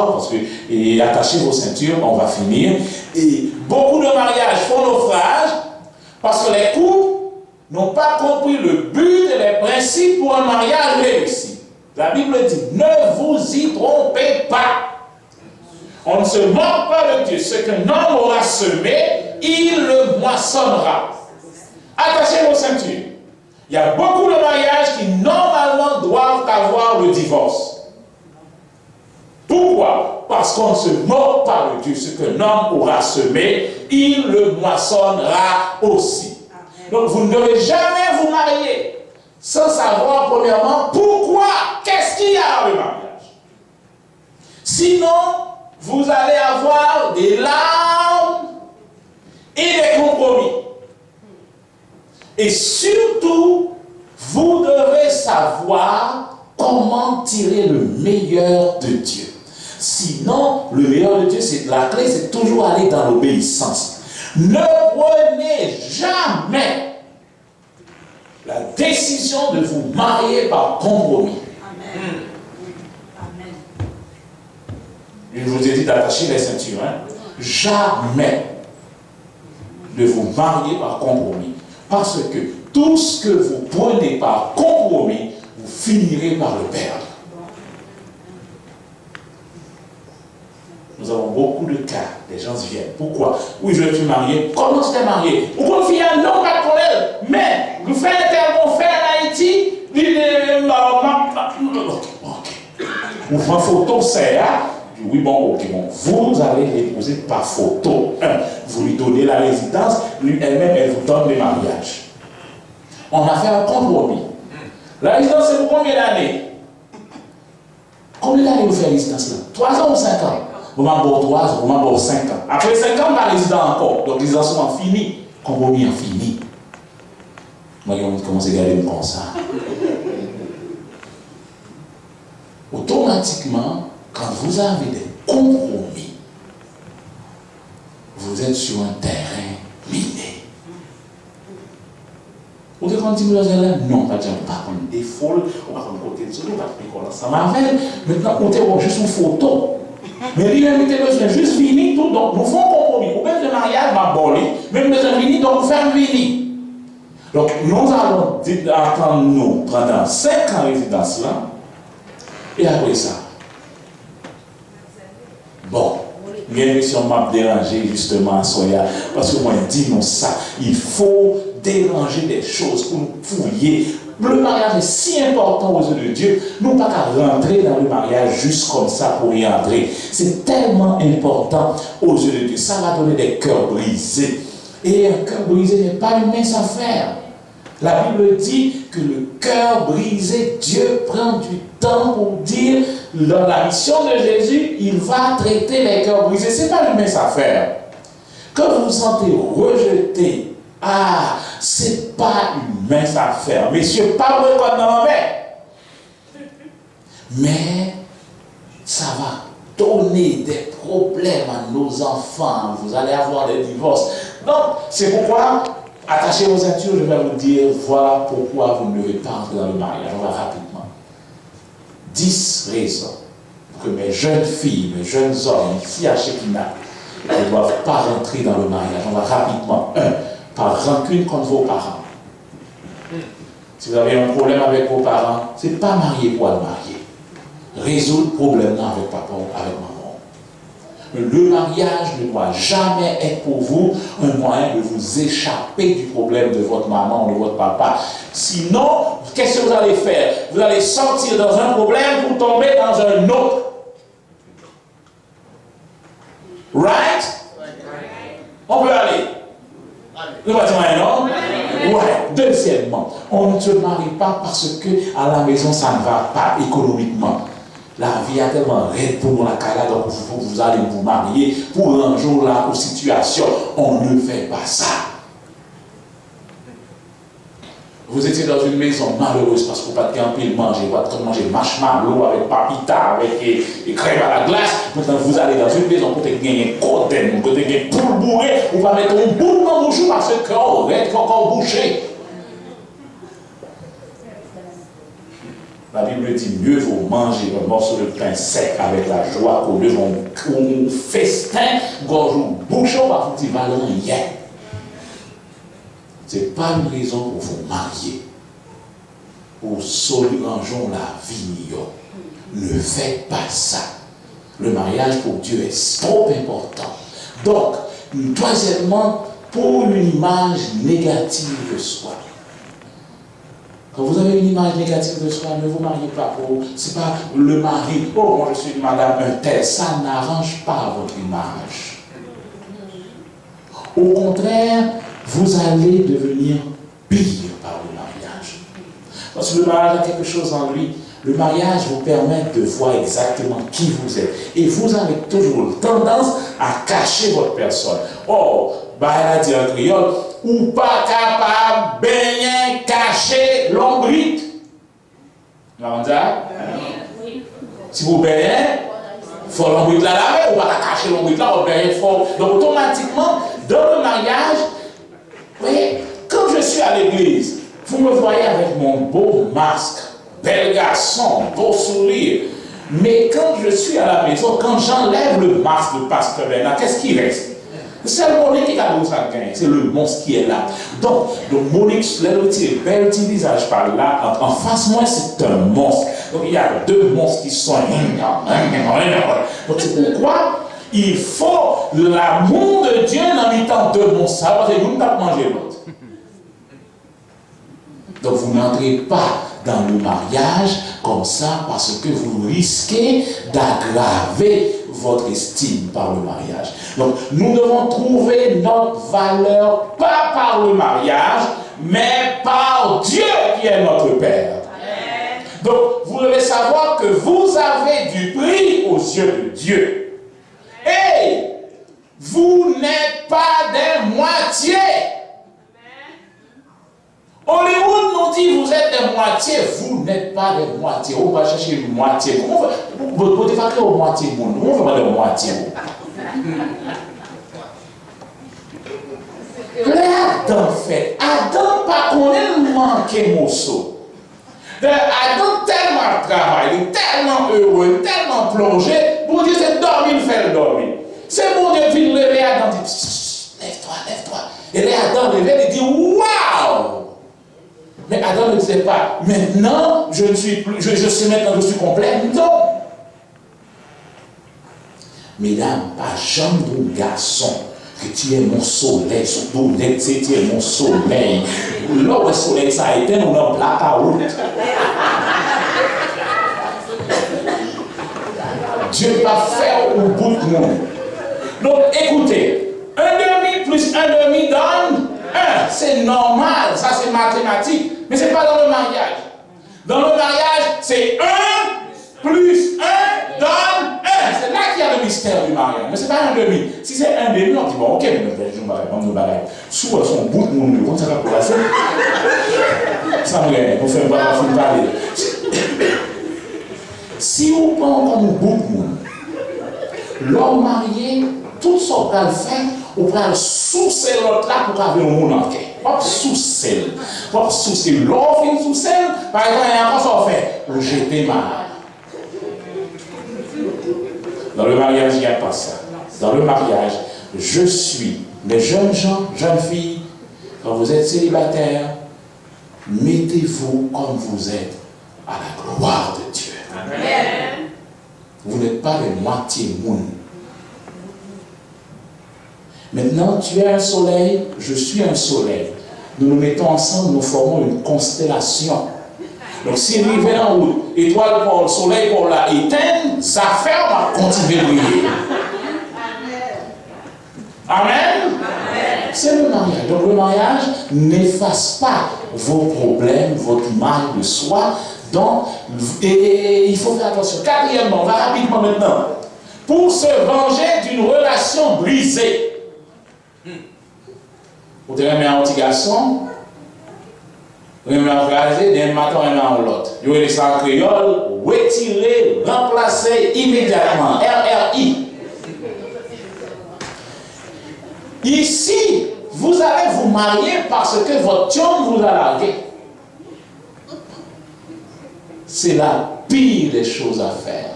parle, parce que, et attachez vos ceintures, on va finir. Et beaucoup de mariages font naufrage parce que les couples n'ont pas compris le but et les principes pour un mariage réussi. La Bible dit, ne vous y trompez pas. On ne se moque pas de Dieu. Ce qu'un homme aura semé, il le moissonnera. Attachez vos ceintures. Il y a beaucoup de mariages qui normalement doivent avoir le divorce. Pourquoi? Parce qu'on ne se moque pas de Dieu. Ce qu'un homme aura semé, il le moissonnera aussi. Donc vous ne devez jamais vous marier sans savoir premièrement pourquoi, qu'est-ce qu'il y a dans le mariage. Sinon, vous allez avoir des larmes et des compromis. Et surtout, vous devez savoir comment tirer le meilleur de Dieu. Sinon, le meilleur de Dieu, la clé, c'est toujours aller dans l'obéissance. Ne prenez jamais la décision de vous marier par compromis. Amen. Amen. Je vous ai dit d'attacher les ceintures. Jamais de vous marier par compromis. Parce que tout ce que vous prenez par compromis, vous finirez par le perdre. Nous avons beaucoup de cas. Les gens viennent. Pourquoi? Oui, je suis marié. Comment tu t'es marié? Pourquoi tu es non, pas de problème. Mais, vous faites un fait en Haïti. Vous faites une photo, c'est là. Oui, bon, ok, bon. Vous allez l'épouser par photo. Vous lui donnez la résidence. Elle-même, elle vous donne le mariage. On a fait un compromis. La résidence, c'est pour combien d'années? Combien d'années vous faites la résidence là? 3 ans ou 5 ans? Vous m'avez 3 ans, vous m'avez 5 ans. Après 5 ans, la résidence encore. Donc, les résidence sont finis. Compromis en fini. Moi, je commence à regarder comme ça. Automatiquement, quand vous avez des compromis, vous êtes sur un terrain miné. Vous devez quand dire non, pas dire, pas comme des folles, on va comme côté de ce qu'on va faire ça m'avait. Maintenant, on te juste une photo. Mais lui-même, il était juste fini tout, donc nous faisons compromis. Vous faites le mariage, ma bolée, même besoin fini, donc vous faites fini. Donc, nous allons attendre nous pendant 5 ans résidence là, et après ça. Bon, bien si on m'a dérangé justement à Soya, parce que moi je dis non ça, il faut déranger des choses pour nous fouiller. Le mariage est si important aux yeux de Dieu, nous pas qu'à rentrer dans le mariage juste comme ça pour y entrer. C'est tellement important aux yeux de Dieu, ça va donner des cœurs brisés. Et un cœur brisé n'est pas une mince affaire. La Bible dit que le cœur brisé, Dieu prend du temps pour dire, dans la mission de Jésus, il va traiter les cœurs brisés. Ce n'est pas une mince affaire. Quand vous vous sentez rejeté, ce n'est pas une mince affaire. Messieurs, pas vrai quoi dans la main. Mais ça va donner des problèmes à nos enfants. Vous allez avoir des divorces. Donc, c'est pourquoi attachez vos ceintures, je vais vous dire, voilà pourquoi vous ne devez pas entrer dans le mariage. On va rapidement. 10 raisons pour que mes jeunes filles, mes jeunes hommes, ici à Shekinah, ne doivent pas rentrer dans le mariage. On va rapidement. 1. Par rancune contre vos parents. Si vous avez un problème avec vos parents, ce n'est pas marier pour le marier. Résoudre le problème là avec papa ou avec maman. Le mariage ne doit jamais être pour vous un moyen de vous échapper du problème de votre maman ou de votre papa. Sinon, qu'est-ce que vous allez faire? Vous allez sortir dans un problème pour tomber dans un autre. Right? On peut aller. Nous va dire non? Ouais. Deuxièmement, on ne se marie pas parce que à la maison ça ne va pas économiquement. La vie est tellement raide pour nous la cala, donc vous allez vous marier pour un jour là aux situations. On ne fait pas ça. Vous étiez dans une maison malheureuse parce que vous n'avez pas de pile manger, vous n'avez pas manger marshmallow avec papita, avec et crème à la glace. Maintenant, vous allez dans une maison pour gagner un côté, pour gagner un poule bourré, vous allez mettre un boule dans vos joues parce que vous êtes encore bouché. La Bible dit mieux vaut manger un morceau de pain sec avec la joie qu'au lieu d'un festin, gorge ou bouchon, par contre, il va rien. Ce n'est pas une raison pour vous marier. Pour soulager la vie. Ne faites pas ça. Le mariage pour Dieu est trop important. Donc, troisièmement, pour une image négative de soi. Quand vous avez une image négative de soi, ne vous mariez pas pour. C'est pas le mari. Oh, moi je suis madame un tel. Ça n'arrange pas votre image. Au contraire, vous allez devenir pire par le mariage. Parce que le mariage a quelque chose en lui. Le mariage vous permet de voir exactement qui vous êtes. Et vous avez toujours tendance à cacher votre personne. Oh, bah elle a dit en créole, ou pas capable de bien cacher l'ombrite. Si vous baignez, il faut l'ombrite là laver, ou pas cacher l'ombrite là, vous baignez fort. Donc automatiquement, dans le mariage, vous voyez, quand je suis à l'église, vous me voyez avec mon beau masque, bel garçon, beau sourire. Mais quand je suis à la maison, quand j'enlève le masque de pasteur Bernard, qu'est-ce qui reste? C'est le Monique qui a ça gagné, c'est le monstre qui est là. Donc, le Monique, bel petit visage par là, en face moi, c'est un monstre. Donc, il y a deux monstres qui sont. Donc, c'est pourquoi il faut l'amour de Dieu dans le temps de monstres. Parce que nous ne pouvons pas manger l'autre. Donc, vous n'entrez pas dans le mariage comme ça parce que vous risquez d'aggraver votre estime par le mariage. Donc, nous devons trouver notre valeur pas par le mariage, mais par Dieu qui est notre Père. Amen. Donc, vous devez savoir que vous avez du prix aux yeux de Dieu. Et vous n'êtes pas des moitiés. Hollywood nous dit vous êtes des moitiés, vous n'êtes pas des moitiés. On va chercher une moitié. Vous ne pouvez pas créer une moitié monde. On ne veut pas de moitié. Adam fait. Adam pas connaît manquer morceau. Adam tellement travaillé, tellement heureux, tellement plongé. Pour dire c'est dormir, faire dormir. C'est bon Dieu qui lever Adam dit lève-toi, lève-toi. Et là Adam levé et dit waouh. Mais Adam ne disait pas, maintenant, je suis maintenant, je suis complet. Non. Mesdames, pas jamais d'un garçon que tu es mon soleil, surtout dès que tu es mon soleil. Là où le soleil ça a été, on a un blackout. Dieu va faire au bout de nous. Donc, écoutez, 1,5 plus 1,5 donne 1. C'est normal, ça c'est mathématique. Mais ce n'est pas dans le mariage. Dans le mariage, c'est 1 plus 1 donne 1. C'est là qu'il y a le mystère du mariage. Mais ce n'est pas 1,5. Si c'est 1,5, on dit bon, ok, on nous bagaille. Souvent, son bout de mon on s'en va pour la scène. Ça me gagne, on fait pas la fin parler. Si on prend comme un bout de monde, l'homme marié, tout ce qu'on va faire, on va sous-celle l'autre là pour avoir un monde entier. Pas sous-celle. Pas sous-celle. L'autre fin sous-celle, par exemple, il y a encore ça fait. On jette mal. Dans le mariage, il n'y a pas ça. Dans le mariage, je suis. Les jeunes gens, jeunes filles, quand vous êtes célibataires, mettez-vous comme vous êtes à la gloire de Dieu. Amen. Vous n'êtes pas les moitié monde. Maintenant, tu es un soleil, je suis un soleil. Nous nous mettons ensemble, nous formons une constellation. Donc, si nous venons en route, étoile pour le soleil pour la éteindre, ça ferme à continuer de briller. Amen. Amen. C'est le mariage. Donc, le mariage n'efface pas vos problèmes, votre image de soi. Donc, et il faut faire attention. Quatrièmement, on va rapidement maintenant. Pour se venger d'une relation brisée. Vous devez mettre un petit garçon, vous devez mettre un frasé, d'un matin, vous devez mettre l'autre. Vous devez laisser en créole, retirer, remplacer immédiatement. RRI. Ici, vous allez vous marier parce que votre homme vous a largué. c'est la pire des choses à faire.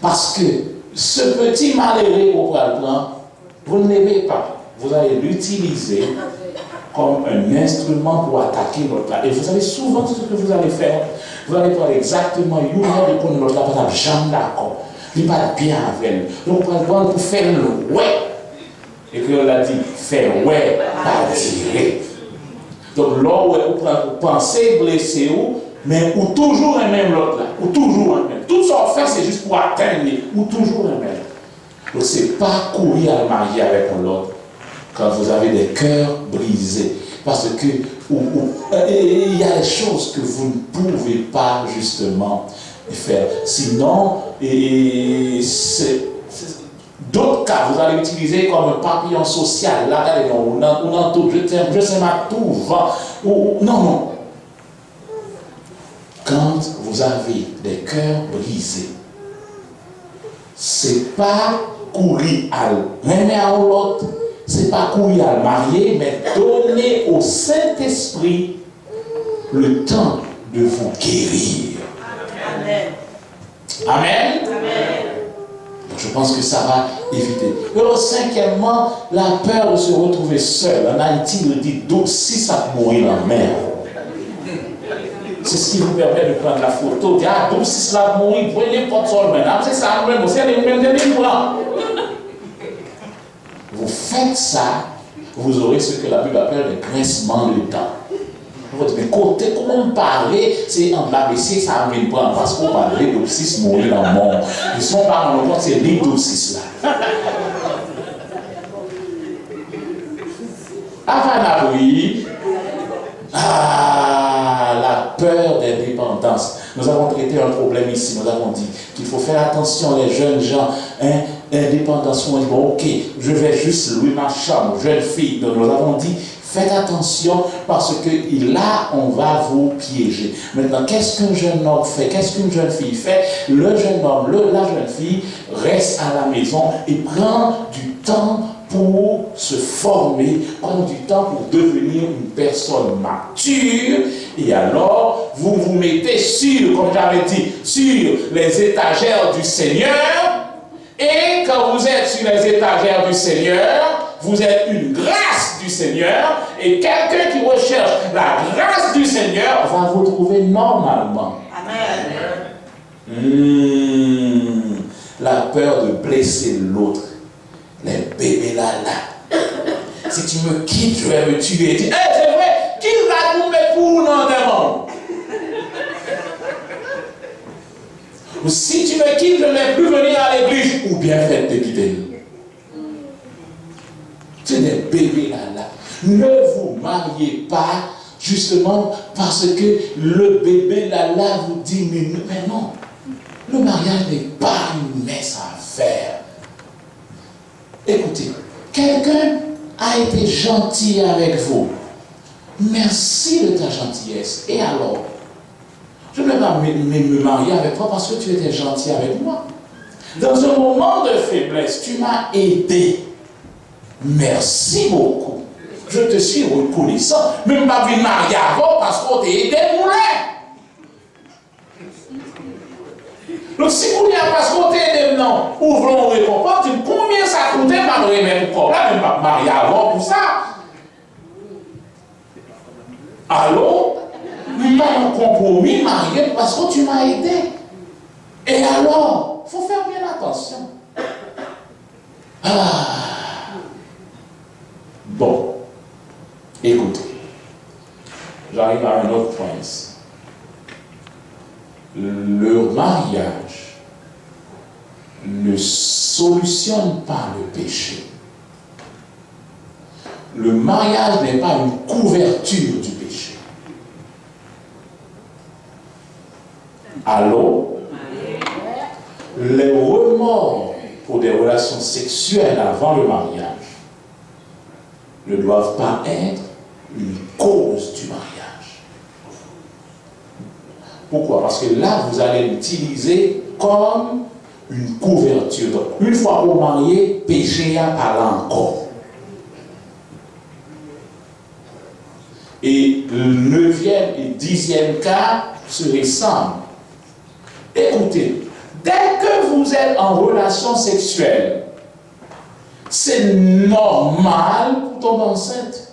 Parce que ce petit malheureux au printemps, vous ne l'aimez pas. Vous allez l'utiliser comme un instrument pour attaquer l'autre là. Et vous savez souvent ce que vous allez faire. Vous allez voir exactement une heure de l'autre là, par exemple, jamais d'accord. Il n'est pas bien avec elle. Donc vous allez voir pour faire le ouais. Et puis on a dit, faire ouais, pas dire. Donc là où vous pensez blesser vous, mais ou toujours un même l'autre là, ou toujours un même. Tout ce qu'on fait, c'est juste pour atteindre, ou toujours un même. Donc c'est pas courir à le marier avec l'autre quand vous avez des cœurs brisés. Parce que il y a des choses que vous ne pouvez pas justement faire. Sinon, d'autres cas, vous allez utiliser comme un papillon social. Là, regardez, on a tout, je t'aime, je sais ma tout, va. Non. Quand vous avez des cœurs brisés, c'est pas courir à l'aimer à l'autre, c'est pas courir à le marier, mais donner au Saint-Esprit le temps de vous guérir. Amen. Amen. Amen. Je pense que ça va éviter. Alors, cinquièmement, la peur de se retrouver seul. En Haïti, il dit si ça mourir en mer. C'est ce qui vous permet de prendre la photo. Donc, si cela mourir, vous voyez n'importe quoi. C'est ça, même aussi, elle est même vous faites ça, vous aurez ce que la Bible appelle le grincement de dents. Vous dites, mais côté, comment parler, c'est en bas, mais si ça a une prendre, parce qu'on parle d'idopsis mourir dans le monde. Ils sont pas dans le monde, c'est l'idopsis là. Avant oui. La peur des dépendances. Nous avons traité un problème ici. Nous avons dit qu'il faut faire attention, les jeunes gens, indépendance. On dit, bon, ok, je vais juste louer ma chambre, jeune fille. Donc nous avons dit, faites attention parce que là, on va vous piéger. Maintenant, qu'est-ce qu'un jeune homme fait? Qu'est-ce qu'une jeune fille fait? Le jeune homme, la jeune fille reste à la maison et prend du temps pour se former, prendre du temps pour devenir une personne mature, et alors vous vous mettez sur, comme j'avais dit, sur les étagères du Seigneur, et quand vous êtes sur les étagères du Seigneur, vous êtes une grâce du Seigneur, et quelqu'un qui recherche la grâce du Seigneur va vous trouver normalement. Amen. La peur de blesser l'autre. Les bébés là. Si tu me quittes, je vais me tuer. Dis, c'est vrai, qu'il va nous mettre pour dans des mondes. Ou si tu me quittes, je ne vais plus venir à l'église. Ou bien faites te quitter. C'est des bébés là. Ne vous mariez pas justement parce que le bébé là vous dit, mais non. Le mariage n'est pas une messe à faire. Écoutez, quelqu'un a été gentil avec vous. Merci de ta gentillesse. Et alors, je ne vais pas me marier avec toi parce que tu étais gentil avec moi. Dans un moment de faiblesse, tu m'as aidé. Merci beaucoup. Je te suis reconnaissant. Même pas venir marier avant parce qu'on t'a aidé moulin. Donc si vous n'avez pas ce côté de non, ouvrons récompense, combien ça coûtait pas de remettre pour là, même pas marier avant pour ça. Allô? Il pas un compromis marié parce que tu m'as aidé. Et alors, il faut faire bien attention. Bon, écoutez, j'arrive à un autre point ici. Le mariage ne solutionne pas le péché. Le mariage n'est pas une couverture du péché. Allô? Les remords pour des relations sexuelles avant le mariage ne doivent pas être une cause du mariage. Pourquoi? Parce que là, vous allez l'utiliser comme une couverture. Donc, une fois vous mariez, péché à parler encore. Et le 9e et 10e cas, se ressemblent. Écoutez, dès que vous êtes en relation sexuelle, c'est normal pour tomber enceinte.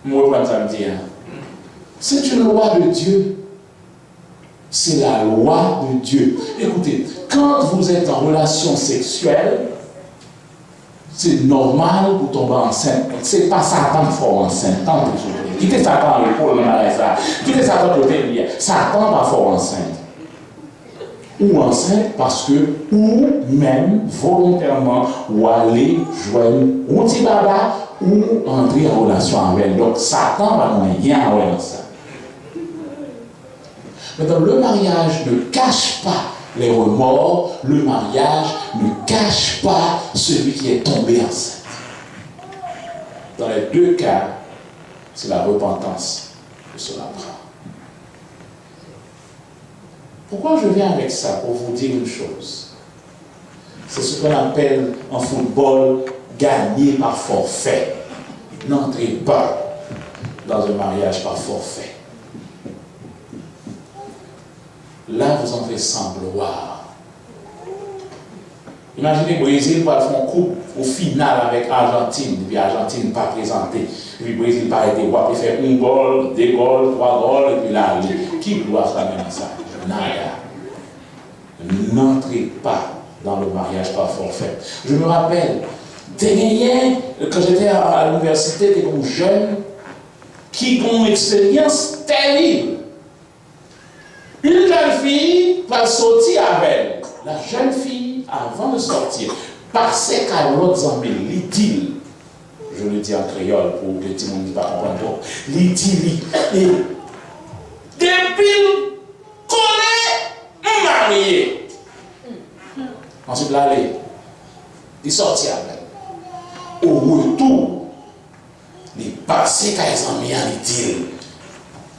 Moi, comme ça me dit, c'est une loi de Dieu. C'est la loi de Dieu. Écoutez, quand vous êtes en relation sexuelle, c'est normal pour tomber enceinte. C'est pas Satan qui faut enceinte. Quittez Satan pour le mariage. Quittez Satan côté lié. Satan va faire enceinte. Ou enceinte parce que, ou même volontairement, ou aller joindre un petit baba, ou entrer en relation avec elle. Donc Satan va rien avec ça. Maintenant, le mariage ne cache pas les remords, le mariage ne cache pas celui qui est tombé enceinte. Dans les deux cas, c'est la repentance que cela prend. Pourquoi je viens avec ça? Pour vous dire une chose. C'est ce qu'on appelle en football gagner par forfait. N'entrez pas dans un mariage par forfait. Là, vous entrez sans gloire. Imaginez, le Brésil va faire un coupe au final avec Argentine, puis Argentine n'est pas présentée. Puis le Brésil va être il fait un goal, 2 goals, 3 goals, et puis là, qui doit faire maintenant ça? Nada. N'entrez pas dans le mariage par forfait. Je me rappelle, quand j'étais à l'université, des jeunes qui ont une expérience terrible. Une jeune fille va sortir avec elle. La jeune fille, avant de sortir, passait qu'à l'autre zambé, l'idylle. Je le dis en créole pour que tout le monde ne pas comprendre. L'idylle. Et depuis qu'on est marié. Ensuite, l'aller. Il sortit avec elle. Au retour, il passait qu'à zambé en l'idylle.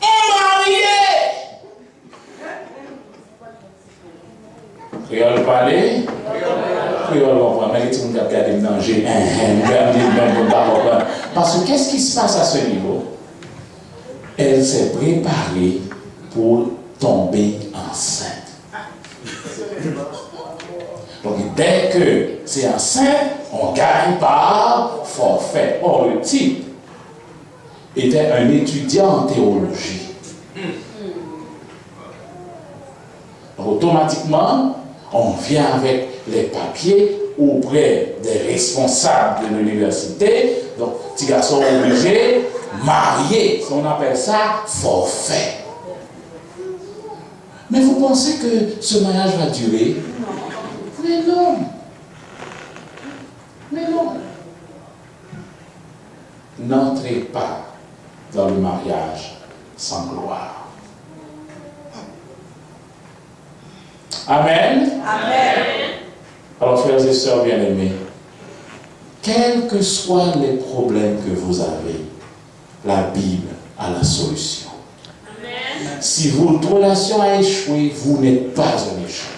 Marié! Créole parler, créole comprendre, mais tout le monde a regardé le danger, parce que qu'est-ce qui se passe à ce niveau? Elle s'est préparée pour tomber enceinte. Donc dès que c'est enceinte, on gagne par forfait. Or, le type était un étudiant en théologie. Automatiquement, on vient avec les papiers auprès des responsables de l'université. Donc, petit garçon obligé, marié. On appelle ça forfait. Mais vous pensez que ce mariage va durer? Mais non. Mais non. N'entrez pas dans le mariage sans gloire. Amen. Amen. Alors, frères et sœurs bien-aimés, quels que soient les problèmes que vous avez, la Bible a la solution. Amen. Si votre relation a échoué, vous n'êtes pas un échec.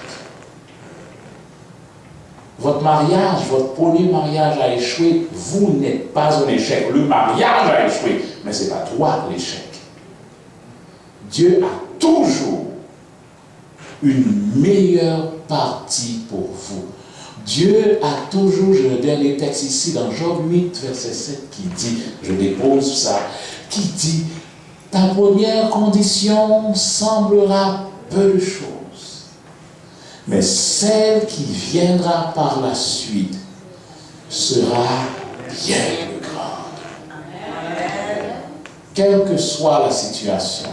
Votre mariage, votre premier mariage a échoué, vous n'êtes pas un échec. Le mariage a échoué, mais ce n'est pas toi l'échec. Dieu a toujours une meilleure partie pour vous. Dieu a toujours, j'ai le dernier texte ici dans Job 8, verset 7 qui dit, je dépose ça, qui dit, ta première condition semblera peu de choses, mais celle qui viendra par la suite sera bien plus grande. Amen. Quelle que soit la situation,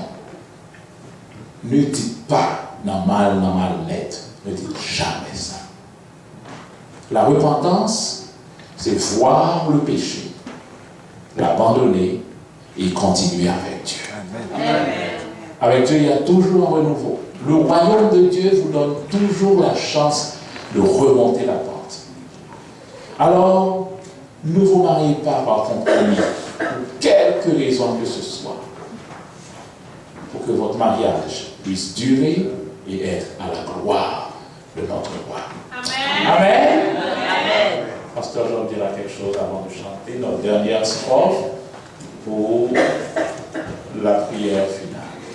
ne dites pas dans mal net. Ne dites jamais ça. La repentance, c'est voir le péché, l'abandonner et continuer avec Dieu. Amen. Avec Dieu, il y a toujours un renouveau. Le royaume de Dieu vous donne toujours la chance de remonter la pente. Alors, ne vous mariez pas par compromis, pour quelque raison que ce soit, pour que votre mariage puisse durer et être à la gloire de notre roi. Amen. Amen. Amen. Pasteur Jean dira quelque chose avant de chanter notre dernière strophe pour la prière finale.